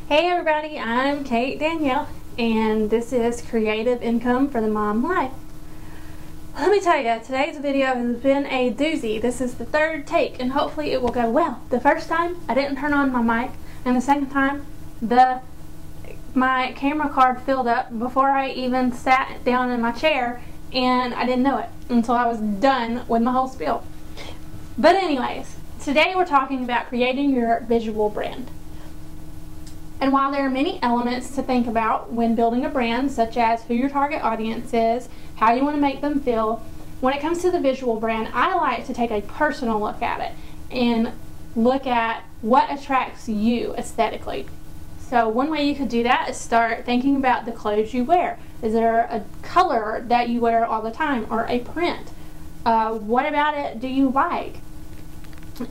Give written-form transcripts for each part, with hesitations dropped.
Hey everybody, I'm Danielle, and this is Creative Income for the Mom Life. Let me tell you, today's video has been a doozy. This is the third take, and hopefully it will go well. The first time, I didn't turn on my mic, and the second time, my camera card filled up before I even sat down in my chair, and I didn't know it until I was done with my whole spiel. But anyways, today we're talking about creating your visual brand. And while there are many elements to think about when building a brand, such as who your target audience is, how you want to make them feel, when it comes to the visual brand, I like to take a personal look at it and look at what attracts you aesthetically. So one way you could do that is start thinking about the clothes you wear. Is there a color that you wear all the time, or a print? What about it do you like?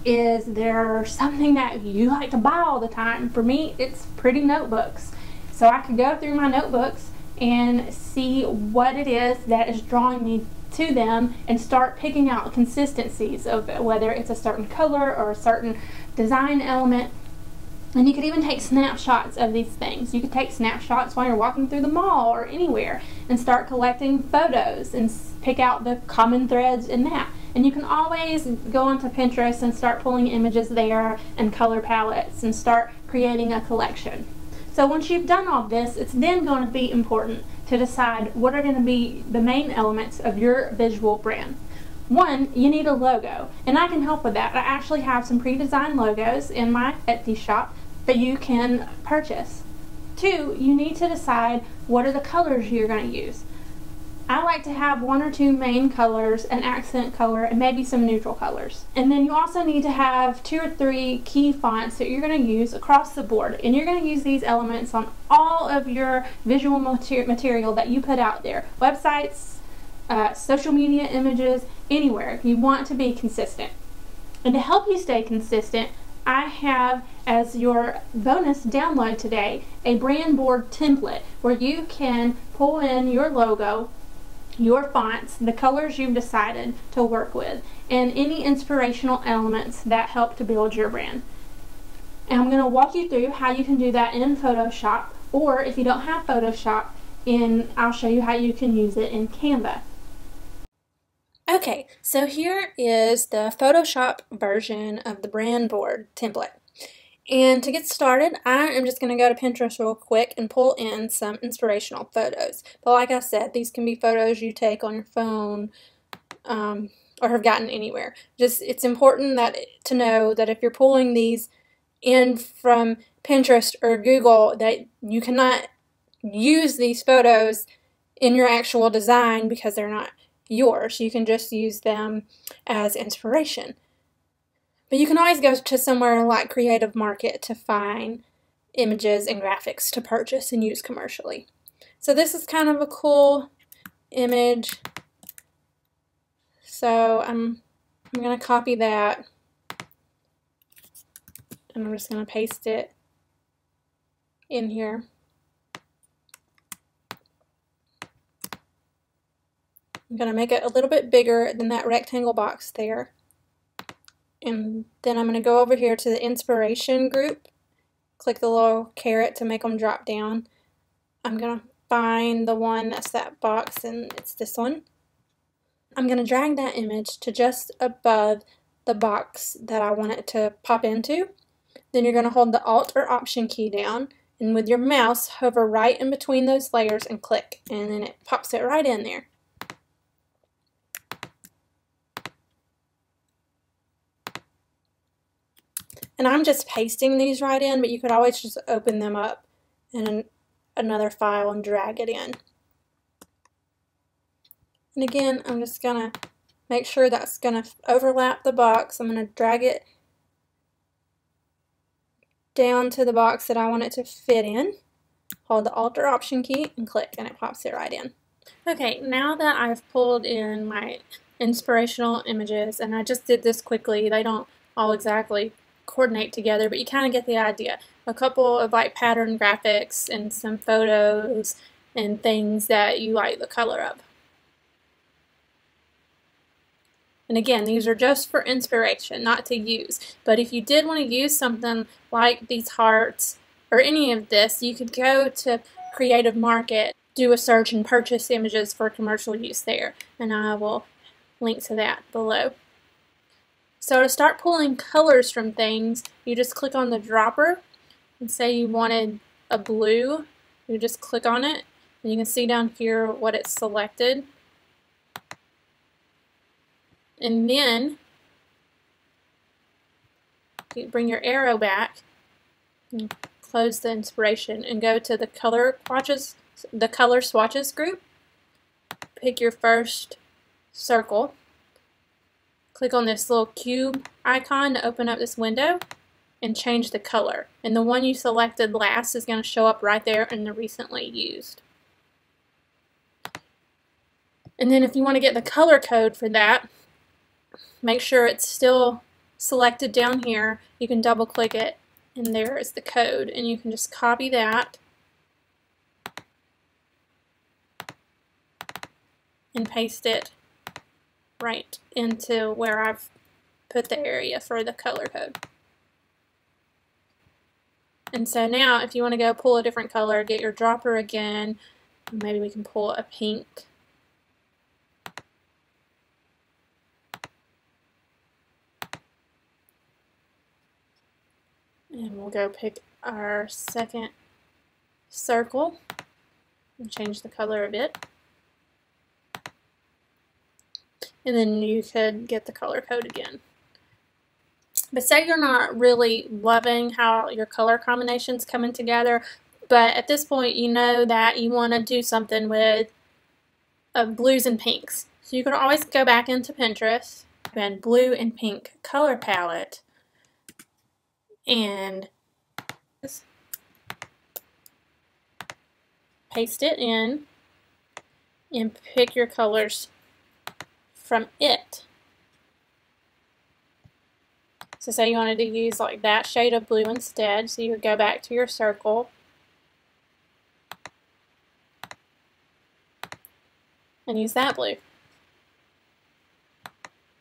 Is there something that you like to buy all the time? For me, it's pretty notebooks. So I could go through my notebooks and see what it is that is drawing me to them and start picking out consistencies of whether it's a certain color or a certain design element. And you could even take snapshots of these things. You could take snapshots while you're walking through the mall or anywhere and start collecting photos and pick out the common threads in that. And you can always go onto Pinterest and start pulling images there and color palettes and start creating a collection. So once you've done all this, it's then going to be important to decide what are going to be the main elements of your visual brand. One, you need a logo, and I can help with that. I actually have some pre-designed logos in my Etsy shop that you can purchase. Two, you need to decide what are the colors you're going to use. I like to have one or two main colors, an accent color, and maybe some neutral colors. And then you also need to have 2 or 3 key fonts that you're going to use across the board. And you're going to use these elements on all of your visual material that you put out there. Websites, social media images, anywhere. You want to be consistent. And to help you stay consistent, I have as your bonus download today a brand board template where you can pull in your logo, your fonts, the colors you've decided to work with, and any inspirational elements that help to build your brand. And I'm going to walk you through how you can do that in Photoshop, or if you don't have Photoshop, I'll show you how you can use it in Canva. Okay, so here is the Photoshop version of the brand board template. And to get started, I am just going to go to Pinterest real quick and pull in some inspirational photos. But like I said, these can be photos you take on your phone or have gotten anywhere. It's important to know that if you're pulling these in from Pinterest or Google, that you cannot use these photos in your actual design because they're not yours. You can just use them as inspiration. But you can always go to somewhere like Creative Market to find images and graphics to purchase and use commercially. So this is kind of a cool image. So I'm going to copy that, and I'm just going to paste it in here. I'm going to make it a little bit bigger than that rectangle box there. And then I'm going to go over here to the inspiration group, click the little caret to make them drop down. I'm going to find the one that's that box, and it's this one. I'm going to drag that image to just above the box that I want it to pop into. Then you're going to hold the Alt or Option key down, and with your mouse hover right in between those layers and click, and then it pops it right in there. And I'm just pasting these right in, but you could always just open them up in another file and drag it in. And again, I'm just going to make sure that's going to overlap the box. I'm going to drag it down to the box that I want it to fit in. Hold the Alt or Option key and click, and it pops it right in. Okay, now that I've pulled in my inspirational images, and I just did this quickly, they don't all exactly coordinate together, but you kind of get the idea. A couple of like pattern graphics and some photos and things that you like the color of. And again, these are just for inspiration, not to use. But if you did want to use something like these hearts or any of this, you could go to Creative Market, do a search, and purchase images for commercial use there, and I will link to that below. So to start pulling colors from things, you just click on the dropper and say you wanted a blue. You just click on it and you can see down here what it's selected. And then you bring your arrow back and close the inspiration and go to the color swatches group. Pick your first circle. Click on this little cube icon to open up this window and change the color. And the one you selected last is going to show up right there in the recently used. And then if you want to get the color code for that, make sure it's still selected down here. You can double click it and there is the code, and you can just copy that and paste it right into where I've put the area for the color code. And so now if you want to go pull a different color, get your dropper again. Maybe we can pull a pink. And we'll go pick our second circle and change the color a bit. And then you could get the color code again. But say you're not really loving how your color combination's coming together, but at this point you know that you want to do something with blues and pinks. So you can always go back into Pinterest and blue and pink color palette and paste it in and pick your colors from it. So say you wanted to use like that shade of blue instead, so you would go back to your circle and use that blue.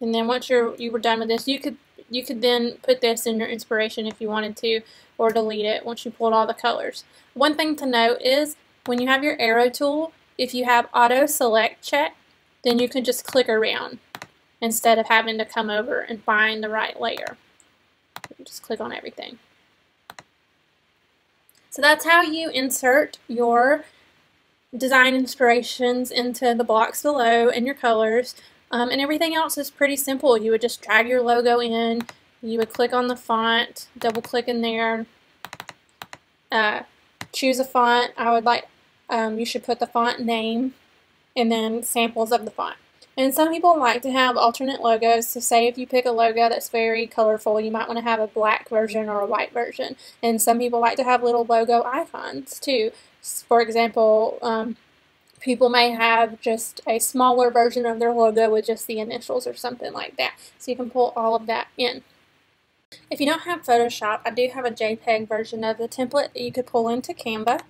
And then once you were done with this, you could then put this in your inspiration if you wanted to, or delete it once you pulled all the colors. One thing to note is when you have your arrow tool, if you have auto select check, then you can just click around instead of having to come over and find the right layer. Just click on everything. So that's how you insert your design inspirations into the blocks below and your colors. And everything else is pretty simple. You would just drag your logo in, you would click on the font, double click in there, choose a font. I would like, you should put the font name and then samples of the font. And some people like to have alternate logos, so say if you pick a logo that's very colorful, you might want to have a black version or a white version. And some people like to have little logo icons too. For example, people may have just a smaller version of their logo with just the initials or something like that. So you can pull all of that in. If you don't have Photoshop, I do have a JPEG version of the template that you could pull into Canva.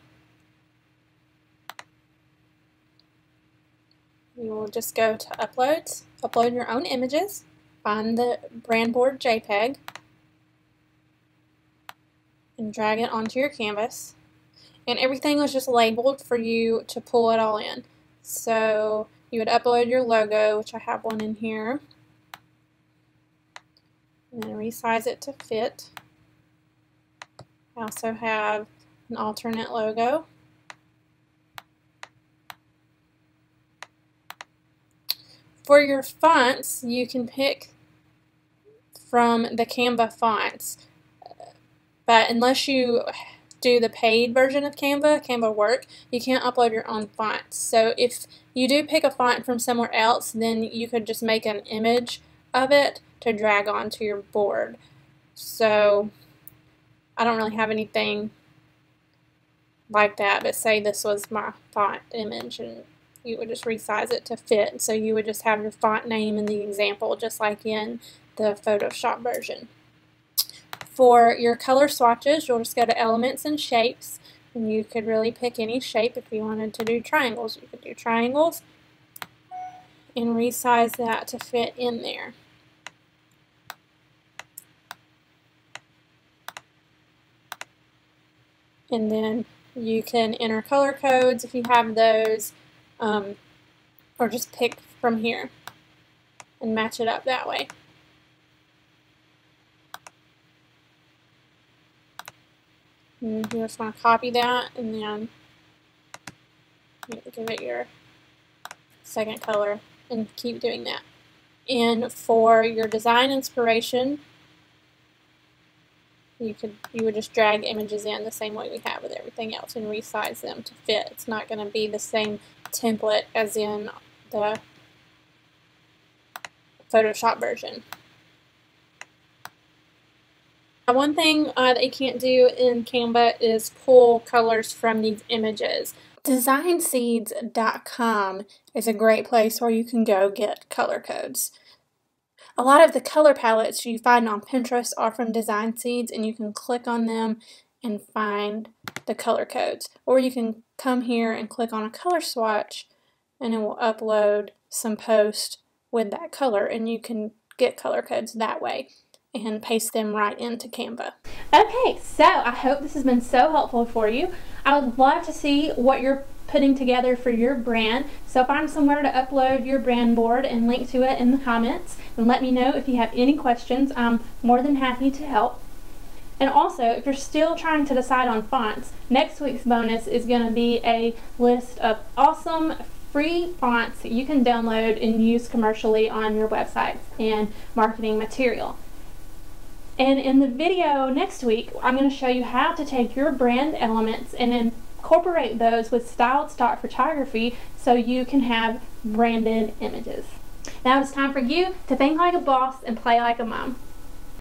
You will just go to Uploads, upload your own images, find the brand board JPEG, and drag it onto your canvas. And everything was just labeled for you to pull it all in. So you would upload your logo, which I have one in here, and then resize it to fit. I also have an alternate logo. For your fonts, you can pick from the Canva fonts, but unless you do the paid version of Canva Work, you can't upload your own fonts. So if you do pick a font from somewhere else, then you could just make an image of it to drag onto your board. So I don't really have anything like that, but say this was my font image and you would just resize it to fit. So you would just have your font name in the example, just like in the Photoshop version. For your color swatches, you'll just go to Elements and Shapes, and you could really pick any shape. If you wanted to do triangles, you could do triangles and resize that to fit in there. and then you can enter color codes if you have those, or just pick from here and match it up that way. And you just want to copy that and then give it your second color and keep doing that. And for your design inspiration, you would just drag images in the same way we have with everything else and resize them to fit. It's not going to be the same template as in the Photoshop version. One thing that you can't do in Canva is pull colors from these images. Designseeds.com is a great place where you can go get color codes. A lot of the color palettes you find on Pinterest are from Design Seeds, and you can click on them and find the color codes. Or you can come here and click on a color swatch and it will upload some posts with that color, and you can get color codes that way and paste them right into Canva. Okay, so I hope this has been so helpful for you. I would love to see what you're putting together for your brand, so find somewhere to upload your brand board and link to it in the comments, and let me know if you have any questions. I'm more than happy to help. And also, if you're still trying to decide on fonts, next week's bonus is going to be a list of awesome free fonts that you can download and use commercially on your websites and marketing material. And in the video next week, I'm going to show you how to take your brand elements and incorporate those with styled stock photography so you can have branded images. Now it's time for you to think like a boss and play like a mom.